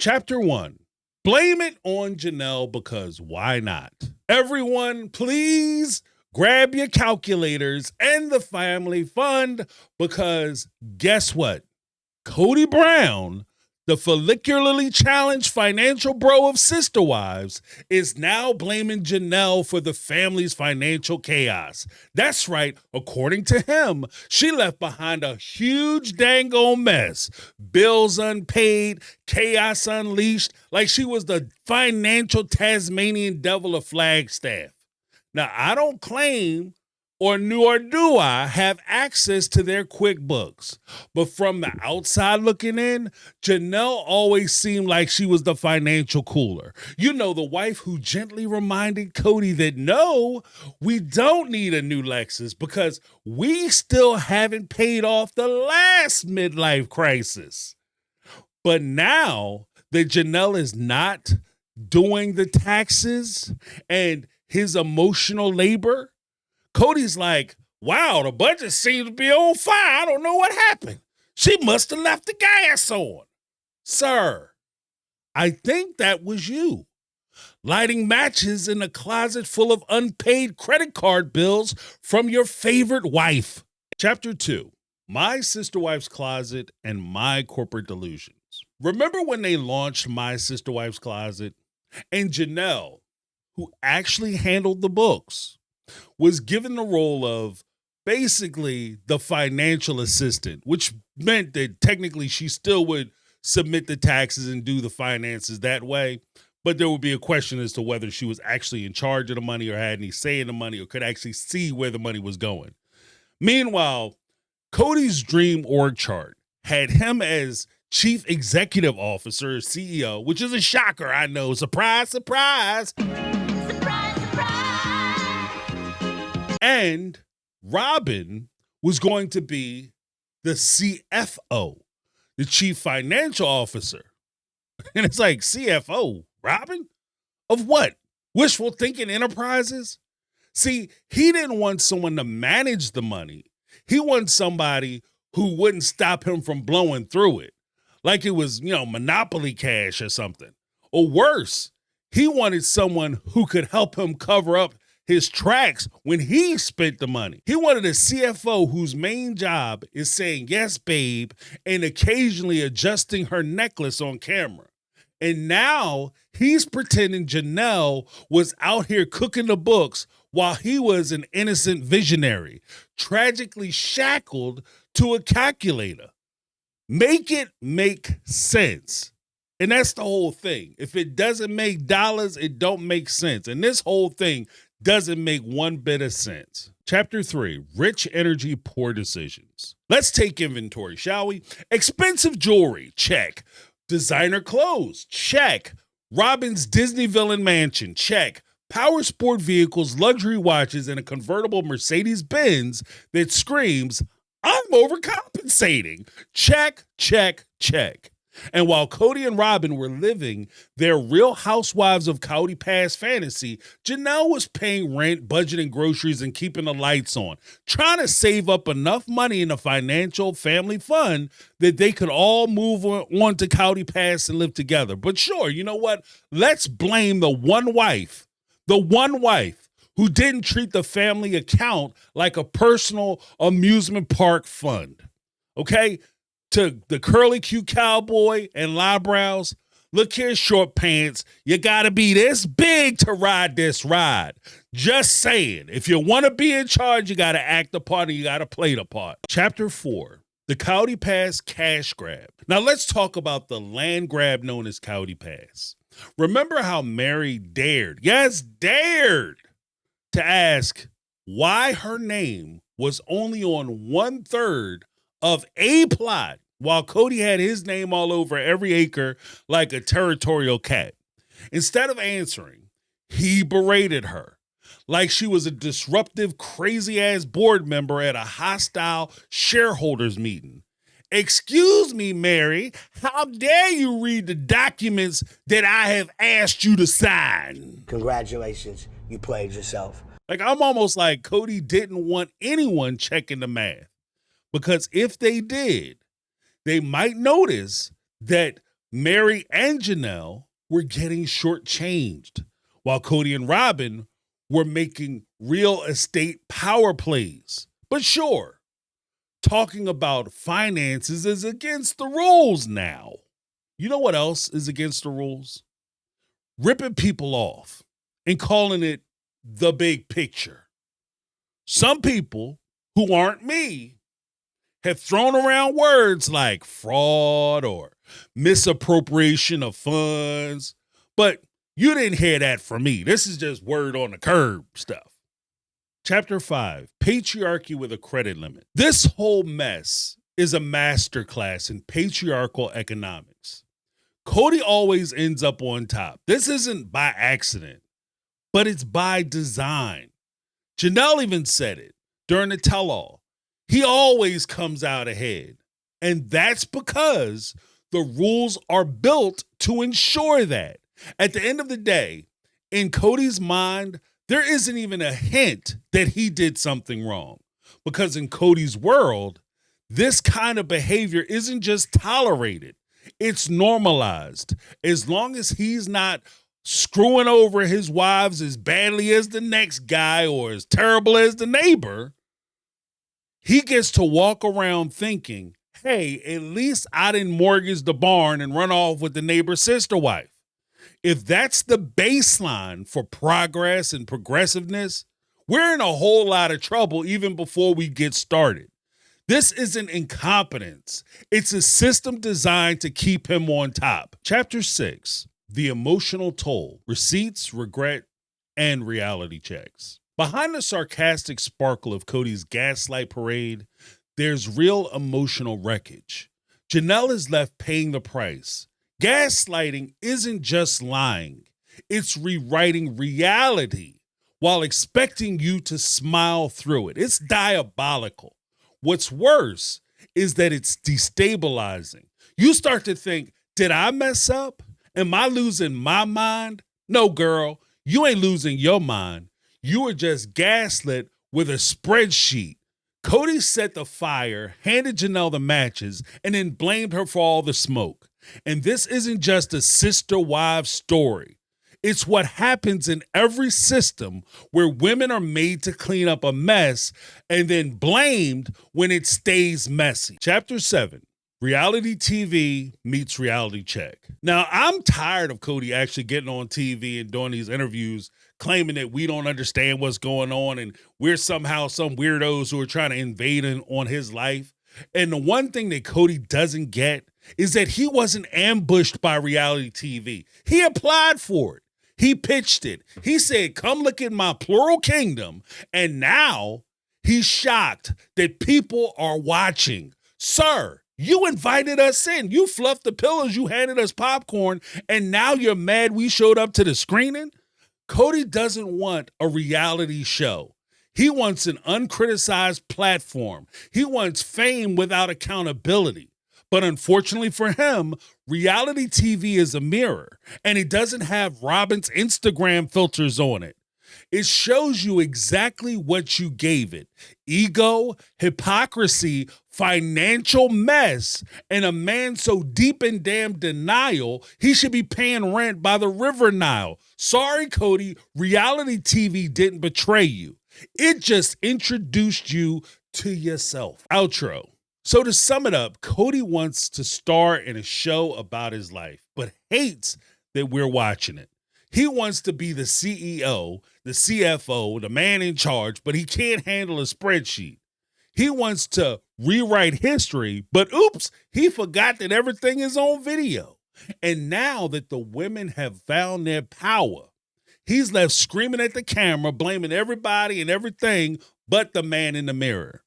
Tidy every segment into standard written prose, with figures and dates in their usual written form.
Chapter 1. Blame it on Janelle because why not? Everyone, please grab your calculators and the family fund because guess what? Kody Brown, the follicularly challenged financial bro of SisterWives, is now blaming Janelle for the family's financial chaos. That's right, according to him, she left behind a huge dango mess. Bills unpaid, chaos unleashed, like she was the financial Tasmanian devil of Flagstaff. Now, I don't claim nor do I have access to their QuickBooks. But from the outside looking in, Janelle always seemed like she was the financial cooler. You know, the wife who gently reminded Kody that no, we don't need a new Lexus because we still haven't paid off the last midlife crisis. But now that Janelle is not doing the taxes and his emotional labor, Kody's like, wow, the budget seems to be on fire. I don't know what happened. She must have left the gas on. Sir, I think that was you. Lighting matches in a closet full of unpaid credit card bills from your favorite wife. Chapter 2. My SisterWives Closet and My Corporate Delusions. Remember when they launched My SisterWives Closet? And Janelle, who actually handled the books, was given the role of basically the financial assistant, which meant that technically she still would submit the taxes and do the finances that way. But there would be a question as to whether she was actually in charge of the money or had any say in the money or could actually see where the money was going. Meanwhile, Kody's dream org chart had him as chief executive officer, CEO, which is a shocker, I know. Surprise, surprise. And Robyn was going to be the CFO, the chief financial officer. And it's like, CFO, Robyn? Of what? Wishful thinking enterprises? See, he didn't want someone to manage the money. He wanted somebody who wouldn't stop him from blowing through it. Like it was, Monopoly cash or something. Or worse, he wanted someone who could help him cover up his tracks when he spent the money. He wanted a CFO whose main job is saying, yes, babe, and occasionally adjusting her necklace on camera. And now he's pretending Janelle was out here cooking the books while he was an innocent visionary, tragically shackled to a calculator. Make it make sense. And that's the whole thing. If it doesn't make dollars, it don't make sense. And this whole thing doesn't make one bit of sense. Chapter 3, Rich Energy, Poor Decisions. Let's take inventory, shall we? Expensive jewelry, check. Designer clothes, check. Robyn's Disney villain mansion, check. Power sport vehicles, luxury watches, and a convertible Mercedes-Benz that screams, I'm overcompensating. Check, check, check. And while Kody and Robyn were living their Real Housewives of Coyote Pass fantasy, Janelle was paying rent, budgeting groceries, and keeping the lights on, trying to save up enough money in a financial family fund that they could all move on to Coyote Pass and live together. But sure, you know what? Let's blame the one wife who didn't treat the family account like a personal amusement park fund. Okay? To the curly cute cowboy and eyebrows, look here, short pants, you gotta be this big to ride this ride. Just saying, if you want to be in charge, you gotta act the part and you gotta play the part. Chapter 4, the Coyote Pass cash grab. Now let's talk about the land grab known as Coyote Pass. Remember how Mary dared to ask why her name was only on 1/3 of a plot, while Kody had his name all over every acre like a territorial cat. Instead of answering, he berated her like she was a disruptive, crazy-ass board member at a hostile shareholders meeting. Excuse me, Mary, how dare you read the documents that I have asked you to sign? Congratulations, you played yourself. Like, I'm almost like Kody didn't want anyone checking the math. Because if they did, they might notice that Mary and Janelle were getting shortchanged, while Kody and Robyn were making real estate power plays. But sure, talking about finances is against the rules now. You know what else is against the rules? Ripping people off and calling it the big picture. Some people who aren't me have thrown around words like fraud or misappropriation of funds, but you didn't hear that from me. This is just word on the curb stuff. Chapter 5, Patriarchy with a Credit Limit. This whole mess is a masterclass in patriarchal economics. Kody always ends up on top. This isn't by accident, but it's by design. Janelle even said it during the tell-all. He always comes out ahead. And that's because the rules are built to ensure that. At the end of the day, in Kody's mind, there isn't even a hint that he did something wrong. Because in Kody's world, this kind of behavior isn't just tolerated, it's normalized. As long as he's not screwing over his wives as badly as the next guy or as terrible as the neighbor, he gets to walk around thinking, hey, at least I didn't mortgage the barn and run off with the neighbor's sister wife. If that's the baseline for progress and progressiveness, we're in a whole lot of trouble even before we get started. This isn't incompetence. It's a system designed to keep him on top. Chapter 6, The Emotional Toll, Receipts, Regret, and Reality Checks. Behind the sarcastic sparkle of Kody's gaslight parade, there's real emotional wreckage. Janelle is left paying the price. Gaslighting isn't just lying. It's rewriting reality while expecting you to smile through it. It's diabolical. What's worse is that it's destabilizing. You start to think, did I mess up? Am I losing my mind? No, girl, you ain't losing your mind. You were just gaslit with a spreadsheet. Kody set the fire, handed Janelle the matches, and then blamed her for all the smoke. And this isn't just a SisterWives story. It's what happens in every system where women are made to clean up a mess and then blamed when it stays messy. Chapter 7, Reality TV meets Reality Check. Now, I'm tired of Kody actually getting on TV and doing these interviews claiming that we don't understand what's going on and we're somehow some weirdos who are trying to invade on his life. And the one thing that Kody doesn't get is that he wasn't ambushed by reality TV. He applied for it. He pitched it. He said, come look at my plural kingdom. And now he's shocked that people are watching. Sir, you invited us in. You fluffed the pillows. You handed us popcorn. And now you're mad we showed up to the screening? Kody doesn't want a reality show. He wants an uncriticized platform. He wants fame without accountability. But unfortunately for him, reality TV is a mirror, and it doesn't have Robyn's Instagram filters on it. It shows you exactly what you gave it: ego, hypocrisy, financial mess, and a man so deep in damn denial, he should be paying rent by the River Nile. Sorry, Kody, reality TV didn't betray you. It just introduced you to yourself. Outro. So to sum it up, Kody wants to star in a show about his life, but hates that we're watching it. He wants to be the CEO, the CFO, the man in charge, but he can't handle a spreadsheet. He wants to rewrite history, but oops, he forgot that everything is on video. And now that the women have found their power, he's left screaming at the camera, blaming everybody and everything but the man in the mirror.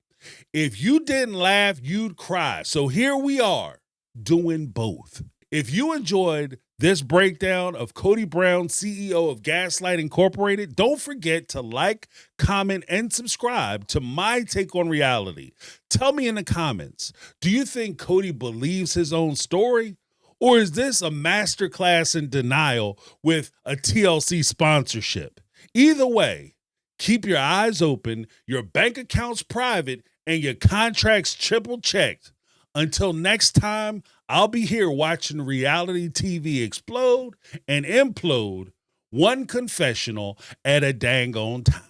If you didn't laugh, you'd cry. So here we are doing both. If you enjoyed this breakdown of Kody Brown, CEO of Gaslight Incorporated, don't forget to like, comment, and subscribe to my take on reality. Tell me in the comments, do you think Kody believes his own story? Or is this a masterclass in denial with a TLC sponsorship? Either way, keep your eyes open, your bank accounts private, and your contracts triple checked. Until next time, I'll be here watching reality TV explode and implode one confessional at a dang on time.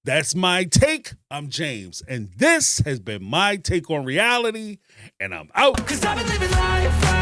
That's my take. I'm James, and this has been my take on reality, and I'm out. 'Cause I've been living life right.